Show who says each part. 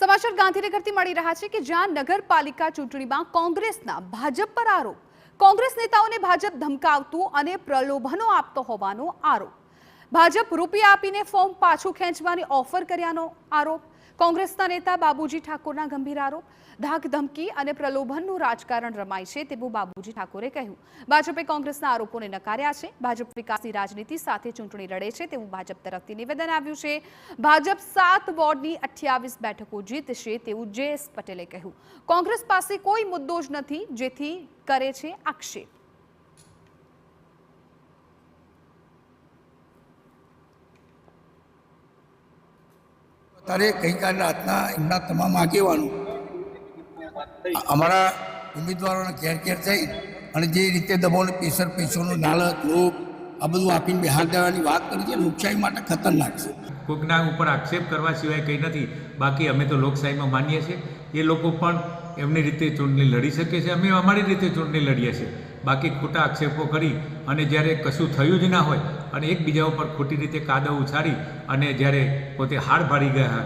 Speaker 1: સમાચાર ગાંધીનગરથી મળી રહ્યા છે કે જ્યાં નગરપાલિકા ચૂંટણીમાં કોંગ્રેસના ભાજપ પર આરોપ, કોંગ્રેસ નેતાઓને ભાજપ ધમકાવતું અને પ્રલોભનો આપતો હોવાનો આરોપ, ભાજપ રૂપિયા આપીને ફોર્મ પાછું ખેંચવાની ઓફર કર્યાનો આરોપ, કોંગ્રેસના નેતા બાબુજી ઠાકોરના ગંભીર આરોપ, ધાક ધમકી અને પ્રલોભનનું રાજકારણ રમાય છે તેવું બાબુજી ઠાકોરે કહ્યું. ભાજપે કોંગ્રેસના આરોપોને નકાર્યા છે. ભાજપ વિકાસની રાજનીતિ સાથે ચૂંટણી લડે છે તેવું ભાજપ તરફથી નિવેદન આવ્યું છે. ભાજપ 7 વોર્ડની 28 બેઠકો જીતશે તેવું જેએસ પટેલે કહ્યું. કોંગ્રેસ પાસે કોઈ મુદ્દો જ નથી જેથી કરે છે આક્ષેપ.
Speaker 2: ત્યારે ગઈકાલે રાતના એમના તમામ આગેવાનો અમારા ઉમેદવારોને ઘેર ઘેર થઈ અને જે રીતે દબાવને પ્રેશર પૈસાનો લાલચ લોભ આ બધું આપીને બિહાર દેવાની વાત કરી છે લોકશાહી માટે ખતરનાક છે.
Speaker 3: કોઈકના ઉપર આક્ષેપ કરવા સિવાય કંઈ નથી. બાકી અમે તો લોકશાહીમાં માનીએ છીએ. એ લોકો પણ એમની રીતે ચૂંટણી લડી શકે છે, અમે અમારી રીતે ચૂંટણી લડીએ છીએ. બાકી ખોટા આક્ષેપો કરી અને જ્યારે કશું થયું જ ના હોય અને એકબીજા ઉપર ખોટી રીતે કાદવ ઉછાળી અને જ્યારે પોતે હાર ભાડી ગયા